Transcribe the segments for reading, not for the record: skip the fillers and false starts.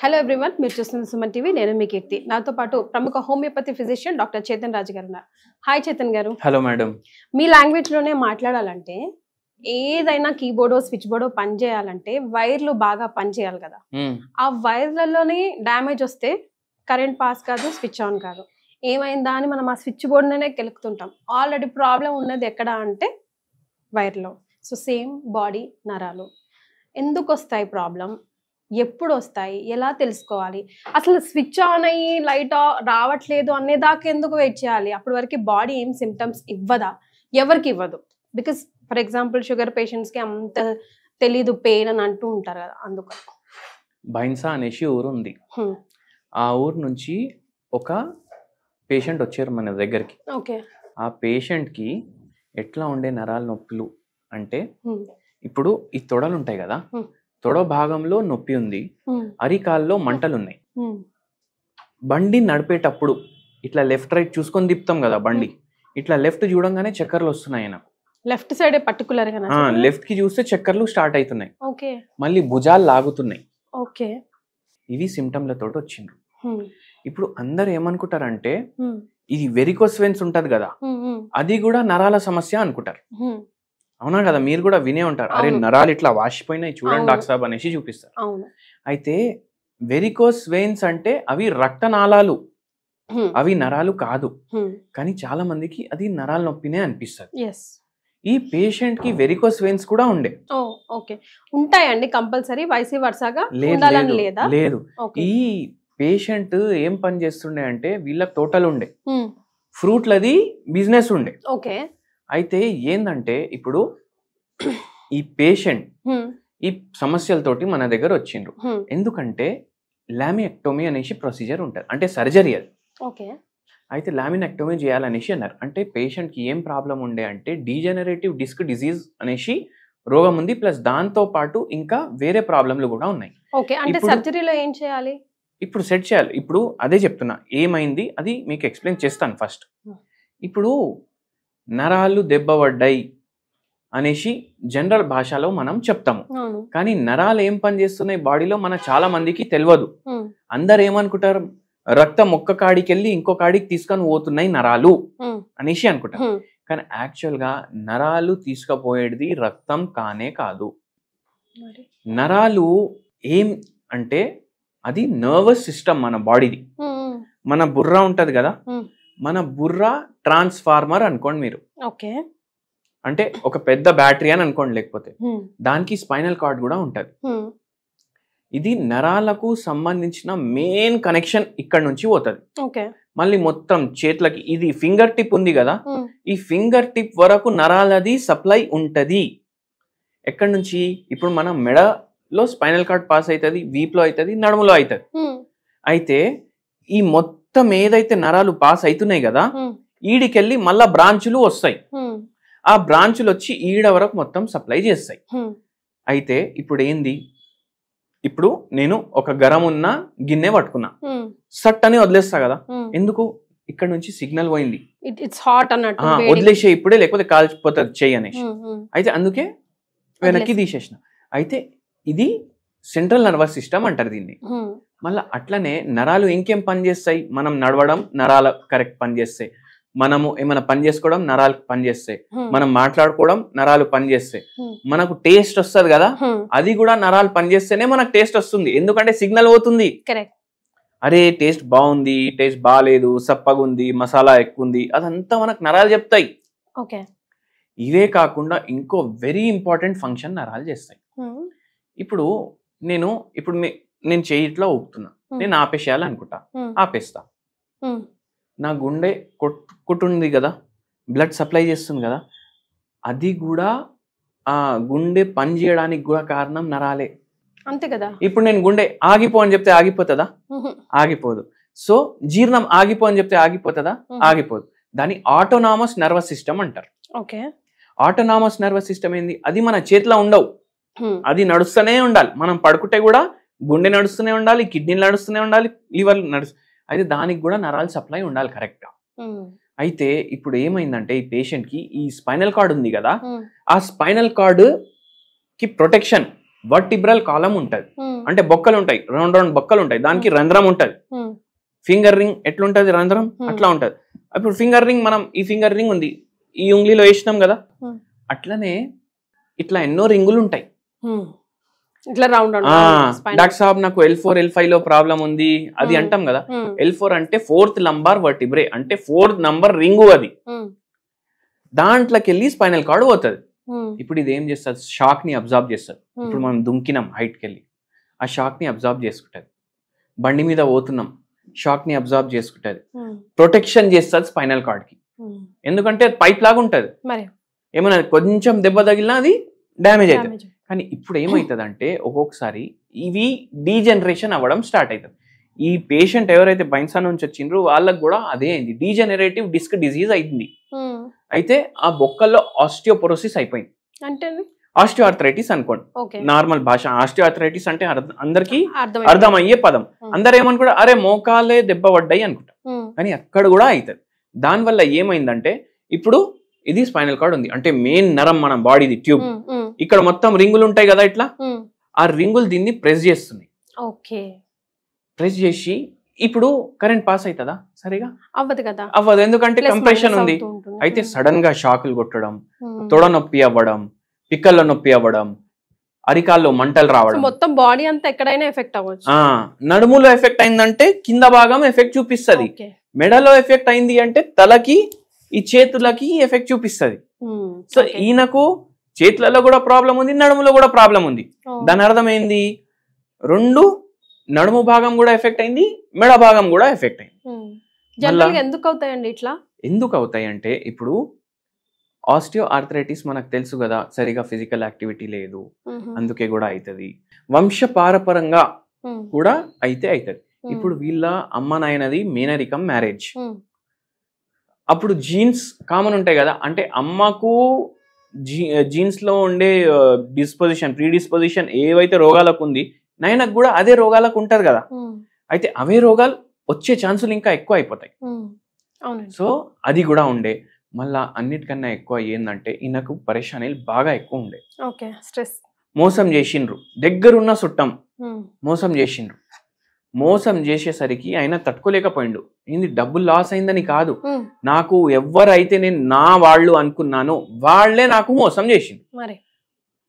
Hello everyone, మీరు చూస్తున్న Suman TV. నేను మీ కీర్తి. నాతో పాటు ప్రముఖ హోమియోపతి ఫిజిషియన్ డాక్టర్ చేతన్ రాజు గారు ఉన్నారు. హాయ్ చేతన్ గారు. Hello madam. మీ లాంగ్వేజ్ లోనే మాట్లాడాలంటే ఏదైనా కీబోర్డో స్విచ్ బోర్డో పని చేయాలంటే వైర్లు బాగా పని చేయాలి కదా. ఆ వైర్లలోనే డ్యామేజ్ వస్తే కరెంట్ పాస్ కాదు, స్విచ్ ఆన్ కాదు. ఏమైందా అని మనం ఆ స్విచ్ బోర్డునే కెలుకుతుంటాం. ఆల్రెడీ ప్రాబ్లం ఉన్నది ఎక్కడ అంటే వైర్లో. సో సేమ్ బాడీ నరాలు ఎందుకు వస్తాయి ప్రాబ్లం, ఎప్పుడు వస్తాయి, ఎలా తెలుసుకోవాలి, అసలు స్విచ్ ఆన్ అయ్యి లైట్ రావట్లేదు అనేదాకా ఎందుకు వెయిట్ చేయాలి? అప్పటి వరకు బాడీ ఏం సిమ్టమ్స్ ఇవ్వదా? ఎవరికి ఇవ్వదు. బికాస్ ఫర్ ఎగ్జాంపుల్ షుగర్ పేషెంట్స్కి అంత తెలీదు పెయిన్ అని అంటూ ఉంటారు కదా. అందుకు బైన్సా అనేసి ఊరు ఉంది. ఆ ఊరు నుంచి ఒక పేషెంట్ వచ్చారు మన దగ్గరికి. ఓకే. ఆ పేషెంట్కి ఎట్లా ఉండే నరాల నొప్పులు అంటే, ఇప్పుడు ఈ తొడలు ఉంటాయి కదా, తొడ భాగంలో నొప్పి ఉంది, అరికాల్లో మంటలు ఉన్నాయి. బండి నడిపేటప్పుడు ఇట్లా లెఫ్ట్ రైట్ చూసుకొని తిప్పుతాం కదా బండి, ఇట్లా లెఫ్ట్ చూడంగానే చక్కర్లు వస్తున్నాయి. ఆయన లెఫ్ట్ సైడ్ పర్టికులర్ గా లెఫ్ట్ కి చూస్తే చక్కర్లు స్టార్ట్ అవుతున్నాయి. ఓకే. మళ్ళీ భుజాలు లాగుతున్నాయి. ఓకే. ఇవి సిమ్టమ్లతో వచ్చిండ్రు. ఇప్పుడు అందరు ఏమనుకుంటారంటే ఇది వెరికోస్ వెయిన్స్ ఉంటది కదా, అది కూడా నరాల సమస్య అనుకుంటారు. అవునా కదా, మీరు కూడా వినే ఉంటారు, అరే నరాలు ఇట్లా వాసిపోయినాయి చూడండి డాక్టర్ సాబ్ అనేసి చూపిస్తారు. అయితే వెరికోస్ వెయిన్స్ అంటే అవి రక్తనాళాలు, అవి నరాలు కాదు. కానీ చాలా మందికి అది నరాల నొప్పినే అనిపిస్తుంది. ఈ పేషెంట్ కి వెరికోస్ వెయిన్స్ కూడా ఉండే. ఓకే, ఉంటాయండి కంపల్సరీ వైస్ వర్సాగా లేదు. ఈ పేషెంట్ ఏం పని చేస్తుండే అంటే వీళ్ళకి తోటలు ఉండే, ఫ్రూట్లది బిజినెస్ ఉండే. ఓకే. అయితే ఏందంటే ఇప్పుడు ఈ పేషెంట్ ఈ సమస్యలతోటి మన దగ్గర వచ్చిండ్రు. ఎందుకంటే లామినెక్టోమీ అనేసి ప్రొసీజర్ ఉంటుంది, అంటే సర్జరీ అది. ఓకే. అయితే లామినెక్టోమీ చేయాలనేసి అన్నారు. అంటే పేషెంట్ కి ఏం ప్రాబ్లం ఉండే అంటే డీజనరేటివ్ డిస్క్ డిజీజ్ అనేసి రోగం ఉంది, ప్లస్ దాంతో పాటు ఇంకా వేరే ప్రాబ్లంలు కూడా ఉన్నాయి. ఓకే. అంటే సర్జరీలో ఏం చేయాలి? ఇప్పుడు సెట్ చేయాలి. ఇప్పుడు అదే చెప్తున్నా, ఏమైంది అది మీకు ఎక్స్ప్లెయిన్ చేస్తాను. ఫస్ట్ ఇప్పుడు నరాలు దెబ్బపడ్డాయి అనేసి జనరల్ భాషలో మనం చెప్తాము, కానీ నరాలు ఏం పని చేస్తున్నాయి బాడీలో మన చాలా మందికి తెలియదు. అందరు ఏమనుకుంటారు, రక్తం ఒక్క కాడికి వెళ్ళి ఇంకో కాడికి తీసుకొని పోతున్నాయి నరాలు అనేసి అనుకుంటారు. కానీ యాక్చువల్ గా నరాలు తీసుకుపోయేది రక్తం కానే కాదు. నరాలు ఏం అంటే అది నర్వస్ సిస్టమ్ మన బాడీది. మన బుర్ర ఉంటది కదా, మన బుర్ర ట్రాన్స్ఫార్మర్ అనుకోండి మీరు. ఓకే. అంటే ఒక పెద్ద బ్యాటరీ అని అనుకోండి, లేకపోతే దానికి స్పైనల్ కార్డ్ కూడా ఉంటది. ఇది నరాలకు సంబంధించిన మెయిన్ కనెక్షన్ ఇక్కడ నుంచి పోతుంది. మళ్ళీ మొత్తం చేతులకి, ఇది ఫింగర్ టిప్ ఉంది కదా, ఈ ఫింగర్ టిప్ వరకు నరాలది సప్లై ఉంటది. ఎక్కడి నుంచి? ఇప్పుడు మన మెడలో స్పైనల్ కార్డ్ పాస్ అవుతుంది, వీపులో అవుతుంది, నడుములో అవుతుంది. అయితే ఈ మొత్తం ఏదైతే నరాలు పాస్ అవుతున్నాయి కదా, ఈడికెళ్ళి మళ్ళా బ్రాంచులు వస్తాయి. ఆ బ్రాంచులు వచ్చి ఈడ వరకు మొత్తం సప్లై చేస్తాయి. అయితే ఇప్పుడు ఏంది, ఇప్పుడు నేను ఒక గరం ఉన్న గిన్నె పట్టుకున్నా, సట్ అని వదిలేస్తా కదా. ఎందుకు? ఇక్కడ నుంచి సిగ్నల్ పోయింది, వదిలేసే ఇప్పుడే, లేకపోతే కాల్చిపోతుంది చెయ్యి అనేసి. అయితే అందుకే వెనక్కి తీసేసిన. అయితే ఇది సెంట్రల్ నర్వస్ సిస్టమ్ అంటారు దీన్ని. మళ్ళీ అట్లనే నరాలు ఇంకేం పని చేస్తాయి? మనం నడవడం నరాలు కరెక్ట్ పని చేస్తాయి, మనము ఏమైనా పని చేసుకోవడం నరాలు పని చేస్తాయి, మనం మాట్లాడుకోవడం నరాలు పని చేస్తాయి, మనకు టేస్ట్ వస్తుంది కదా, అది కూడా నరాలు పని చేస్తేనే మనకు టేస్ట్ వస్తుంది. ఎందుకంటే సిగ్నల్ పోతుంది, అరే టేస్ట్ బాగుంది, టేస్ట్ బాగాలేదు, సప్పగా ఉంది, మసాలా ఎక్కువ ఉంది, అదంతా మనకు నరాలు చెప్తాయి. ఇవే కాకుండా ఇంకో వెరీ ఇంపార్టెంట్ ఫంక్షన్ నరాలు చేస్తాయి. ఇప్పుడు నేను చెయ్యి ఇట్లా ఊపుతున్నా, నేను ఆపేసేయాలనుకుంటా, ఆపేస్తా. నా గుండె కొట్టుంది కదా, బ్లడ్ సప్లై చేస్తుంది కదా, అది కూడా ఆ గుండె పని చేయడానికి కూడా కారణం నరాలే. అంతే కదా. ఇప్పుడు నేను గుండె ఆగిపో అని చెప్తే ఆగిపోతుందా? ఆగిపోదు. సో జీర్ణం ఆగిపో అని చెప్తే ఆగిపోతుందా? ఆగిపోదు. దాన్ని ఆటోనామస్ నర్వస్ సిస్టమ్ అంటారు. ఆటోనామస్ నర్వస్ సిస్టమ్ ఏంది? అది మన చేతిలో ఉండవు, అది నడుస్తూనే ఉండాలి. మనం పడుకుంటే కూడా గుండె నడుస్తూనే ఉండాలి, కిడ్నీలు నడుస్తూనే ఉండాలి, లివర్ అయితే దానికి కూడా నరాలు సప్లై ఉండాలి కరెక్ట్ గా. అయితే ఇప్పుడు ఏమైందంటే ఈ పేషెంట్ కి ఈ స్పైనల్ కార్డ్ ఉంది కదా, ఆ స్పైనల్ కార్డ్ కి ప్రొటెక్షన్ వర్టిబ్రల్ కాలం ఉంటది, అంటే బొక్కలు ఉంటాయి, రౌండ్ బొక్కలు ఉంటాయి, దానికి రంధ్రం ఉంటది. ఫింగర్ రింగ్ ఎట్లుంటది రంధ్రం అట్లా ఉంటది. ఇప్పుడు ఫింగర్ రింగ్ మనం ఈ ఫింగర్ రింగ్ ఉంది, ఈ ఉంగ్లీలో వేసినాం కదా, అట్లనే ఇట్లా ఎన్నో రింగులు ఉంటాయి. డాక్టర్ సాబ్ నాకు L4 L5 లో ప్రాబ్లం ఉంది అది అంటాం కదా. L4 అంటే 4th లంబార్ వర్టిబ్రే, అంటే 4th నంబర్ రింగు, అది దాంట్లోకి వెళ్ళి స్పైనల్ కార్డ్ పోతుంది. ఇప్పుడు ఇది ఏం చేస్తుంది, షాక్ ని అబ్జార్బ్ చేస్తుంది. ఇప్పుడు మనం దుంకినాం హైట్కి వెళ్ళి, ఆ షాక్ ని అబ్జార్బ్ చేసుకుంటది. బండి మీద పోతున్నాం, షాక్ ని అబ్జార్బ్ చేసుకుంటది, ప్రొటెక్షన్ చేస్తుంది స్పైనల్ కార్డ్ కి. ఎందుకంటే పైప్ లాగా ఉంటది, ఏమైనా కొంచెం దెబ్బ తగిలినా అది డ్యామేజ్ అవుతుంది. కానీ ఇప్పుడు ఏమవుతుంది అంటే ఒక్కొక్కసారి ఇవి డీజనరేషన్ అవ్వడం స్టార్ట్ అవుతుంది. ఈ పేషెంట్ ఎవరైతే బైన్సా నుంచి వచ్చిండ్రో వాళ్ళకు కూడా అదే అయింది, డీజనరేటివ్ డిస్క్ డిజీజ్ అయింది. అయితే ఆ బొక్కల్లో ఆస్టియోపోరోసిస్ అయిపోయింది, అంటే ఆస్టియోఆర్థరైటిస్ అనుకోండి నార్మల్ భాష. ఆస్టియోఆర్థరైటిస్ అంటే అందరికి అర్థమయ్యే పదం. అందరు ఏమనుకుంటా, అరే మోకాలే దెబ్బ పడ్డాయి అనుకుంటా, కానీ అక్కడ కూడా అవుతుంది. దానివల్ల ఏమైందంటే ఇప్పుడు ఇది స్పైనల్ కార్డ్ ఉంది, అంటే మెయిన్ నరం మన బాడీది ట్యూబ్, ఇక్కడ మొత్తం రింగులు ఉంటాయి కదా ఇట్లా, ఆ రింగులు దీన్ని ప్రెస్ చేస్తున్నాయి. ప్రెస్ చేసి ఇప్పుడు కరెంట్ పాస్ అవుతుందా, సరిగా అవ్వదు కదా, అవ్వదు, ఎందుకంటే కంప్రెషన్ ఉంది. అయితే సడన్ గా షాకులు కొట్టడం, తొడ నొప్పి అవ్వడం, పిక్కల్లో నొప్పి అవ్వడం, అరికాల్లో మంటలు రావడం, మొత్తం బాడీ అంతా ఎక్కడైనా ఎఫెక్ట్ అవ్వచ్చు. నడుములో ఎఫెక్ట్ అయిందంటే కింద భాగం ఎఫెక్ట్ చూపిస్తుంది, మెడలో ఎఫెక్ట్ అయింది అంటే తలకి ఈ చేతులకి ఎఫెక్ట్ చూపిస్తుంది. సో ఈయనకు చేతులలో కూడా ప్రాబ్లం ఉంది, నడుములో కూడా ప్రాబ్లం ఉంది. దాని అర్థం ఏంది, రెండు నడుము భాగం కూడా ఎఫెక్ట్ అయింది, మెడ భాగం కూడా ఎఫెక్ట్ అయింది. ఎందుకు అవుతాయండి ఇట్లా? ఎందుకు అవుతాయి అంటే ఇప్పుడు ఆస్టియో ఆర్థరైటిస్ మనకు తెలుసు కదా, సరిగా ఫిజికల్ యాక్టివిటీ లేదు, అందుకే కూడా అవుతుంది. వంశపారపరంగా కూడా అయితే అవుతుంది. ఇప్పుడు వీళ్ళ అమ్మ నాయనది మేనరికం మ్యారేజ్, అప్పుడు జీన్స్ కామన్ ఉంటాయి కదా, అంటే అమ్మకు జీన్స్ లో ఉండే డిస్పోజిషన్ ప్రీడిస్పోజిషన్ ఏవైతే రోగాలకు ఉంది, నాయనకు కూడా అదే రోగాలకు ఉంటది కదా. అయితే అవే రోగాలు వచ్చే ఛాన్సులు ఇంకా ఎక్కువ అయిపోతాయి. సో అది కూడా ఉండే. మళ్ళా అన్నిటికన్నా ఎక్కువ ఏంటంటే ఈయనకు పరేషానీలు బాగా ఎక్కువ ఉండే. మోసం చేసిండ్రు, దగ్గరున్న చుట్టం మోసం చేసిండ్రు. మోసం చేసేసరికి ఆయన తట్టుకోలేకపోయిండు. ఏంది డబ్బులు లాస్ అయిందని కాదు, నాకు ఎవరైతే నేను నా వాళ్ళు అనుకున్నానో వాళ్ళే నాకు మోసం చేసిండు.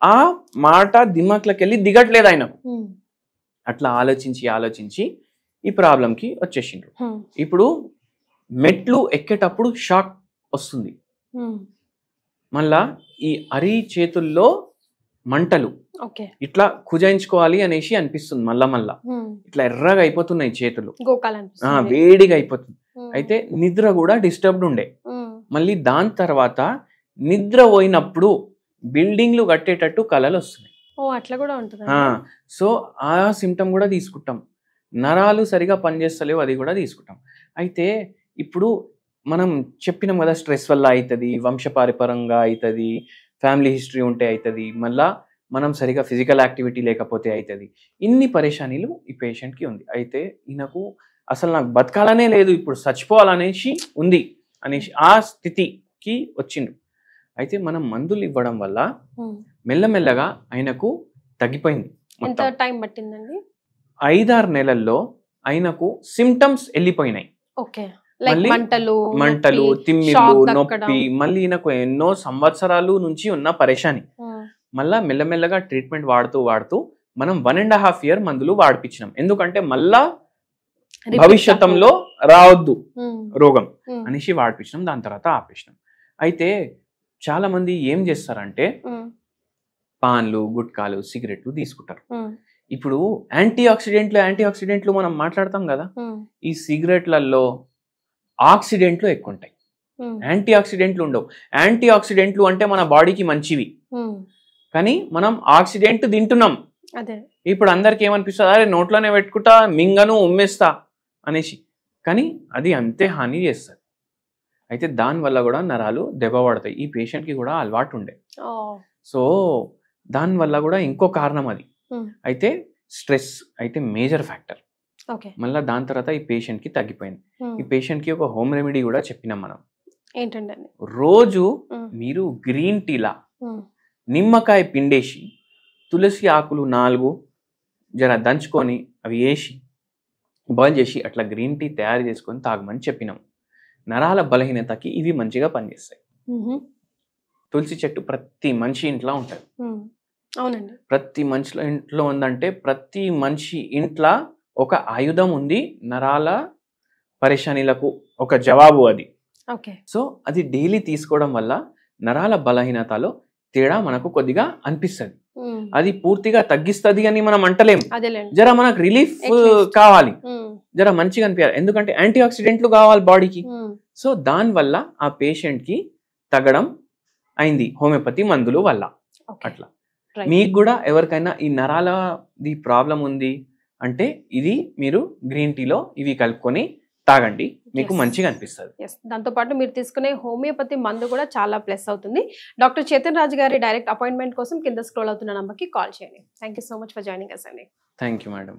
ఆ మాట దిమాక్లోకి వెళ్ళి దిగట్లేదు ఆయనకు. అట్లా ఆలోచించి ఆలోచించి ఈ ప్రాబ్లంకి వచ్చేసిండ్రు. ఇప్పుడు మెట్లు ఎక్కేటప్పుడు షాక్ వస్తుంది, మళ్ళా ఈ అరి చేతుల్లో మంటలు, ఇట్లా కుజాయించుకోవాలి అనేసి అనిపిస్తుంది. మళ్ళా ఇట్లా ఎర్రగా అయిపోతున్నాయి చేతులు, వేడిగా అయిపోతుంది. అయితే నిద్ర కూడా డిస్టర్బ్డ్ ఉండే. మళ్ళీ దాని తర్వాత నిద్ర పోయినప్పుడు బిల్డింగ్లు కట్టేటట్టు కలలు వస్తున్నాయి. సో ఆ సిమ్టమ్ కూడా తీసుకుంటాం. నరాలు సరిగా పనిచేస్తలేవు, అది కూడా తీసుకుంటాం. అయితే ఇప్పుడు మనం చెప్పినాం కదా, స్ట్రెస్ వల్ల అవుతుంది, వంశపారపరంగా అవుతుంది, ఫ్యామిలీ హిస్టరీ ఉంటే అవుతుంది, మళ్ళా మనం సరిగా ఫిజికల్ యాక్టివిటీ లేకపోతే అవుతుంది. ఇన్ని పరేషానీలు ఈ పేషెంట్కి ఉంది. అయితే ఈయనకు అసలు నాకు బతకాలనే లేదు, ఇప్పుడు చచ్చిపోవాలనేసి ఉంది అనేసి ఆ స్థితికి వచ్చిండు. అయితే మనం మందులు ఇవ్వడం వల్ల మెల్లమెల్లగా ఆయనకు తగ్గిపోయింది. 5-6 నెలల్లో ఆయనకు సిమ్టమ్స్ వెళ్ళిపోయినాయి. మంటలు, తిమ్మిళ్ళు, నొప్పి, మళ్ళీ ఈయనకు ఎన్నో సంవత్సరాలు నుంచి ఉన్న పరేషాని. మళ్ళా మెల్లమెల్లగా ట్రీట్మెంట్ వాడుతూ మనం 1.5 year మందులు వాడిపించినాం. ఎందుకంటే మళ్ళా భవిష్యత్తులో రావద్దు రోగం అనేసి వాడిపించినాం. దాని తర్వాత ఆపేసినాం. అయితే చాలా మంది ఏం చేస్తారంటే పాన్లు, గుట్కాలు, సిగరెట్లు తీసుకుంటారు. ఇప్పుడు యాంటీ ఆక్సిడెంట్లు మనం మాట్లాడతాం కదా, ఈ సిగరెట్లలో ఆక్సిడెంట్లు ఎక్కువ ఉంటాయి, యాంటీ ఆక్సిడెంట్లు ఉండవు. యాంటీ ఆక్సిడెంట్లు అంటే మన బాడీకి మంచివి, కానీ మనం ఆక్సిడెంట్ తింటున్నాం. ఇప్పుడు అందరికి ఏమనిపిస్తుంది, అరే నోట్లోనే పెట్టుకుంటా, మింగను, ఉమ్మేస్తా అనేసి, కానీ అది అంతే హాని చేస్తుంది. అయితే దానివల్ల కూడా నరాలు దెబ్బ పడతాయి. ఈ పేషెంట్కి కూడా అలవాటు ఉండే, సో దానివల్ల కూడా ఇంకో కారణం అది. అయితే స్ట్రెస్ అయితే మేజర్ ఫ్యాక్టర్. మళ్ళీ దాని తర్వాత ఈ పేషెంట్కి తగ్గిపోయింది. ఈ పేషెంట్కి ఒక హోమ్ రెమెడీ కూడా చెప్పినాం మనం. రోజు మీరు గ్రీన్ టీలా నిమ్మకాయ పిండేసి తులసి ఆకులు 4 జర దంచుకొని అవి వేసి బాయిల్ చేసి అట్లా గ్రీన్ టీ తయారు చేసుకొని తాగమని చెప్పినాం. నరాల బలహీనతకి ఇవి మంచిగా పనిచేస్తాయి. తులసి చెట్టు ప్రతి మనిషి ఇంట్లో ఉంటుంది. అవునండి. ప్రతి మనిషిలో ఇంట్లో ఉందంటే ప్రతి మనిషి ఇంట్లో ఒక ఆయుధం ఉంది. నరాల పరేషానీలకు ఒక జవాబు అది. సో అది డైలీ తీసుకోవడం వల్ల నరాల బలహీనతలో తేడా మనకు కొద్దిగా అనిపిస్తుంది. అది పూర్తిగా తగ్గిస్తుంది అని మనం అంటలేం. జర మనకు రిలీఫ్ కావాలి, జర మంచిగా అనిపించాలి. ఎందుకంటే యాంటీ ఆక్సిడెంట్లు కావాలి బాడీకి. సో దానివల్ల ఆ పేషెంట్ కి తగ్గడం అయింది హోమియోపతి మందుల వల్ల. అట్లా మీకు కూడా ఎవరికైనా ఈ నరాలది ప్రాబ్లం ఉంది అంటే ఇది మీరు గ్రీన్ టీలో ఇవి కలుపుకొని తాగండి, మీకు మంచిగా అనిపిస్తుంది. దాంతో పాటు మీరు తీసుకునే హోమియోపతి మందు కూడా చాలా ప్లస్ అవుతుంది. డాక్టర్ చేతన్ రాజు గారి డైరెక్ట్ అపాయింట్మెంట్ కోసం కింద స్క్రోల్ అవుతున్న నంబర్కి కాల్ చేయండి. Thank you so much for joining us అండి. Thank you madam.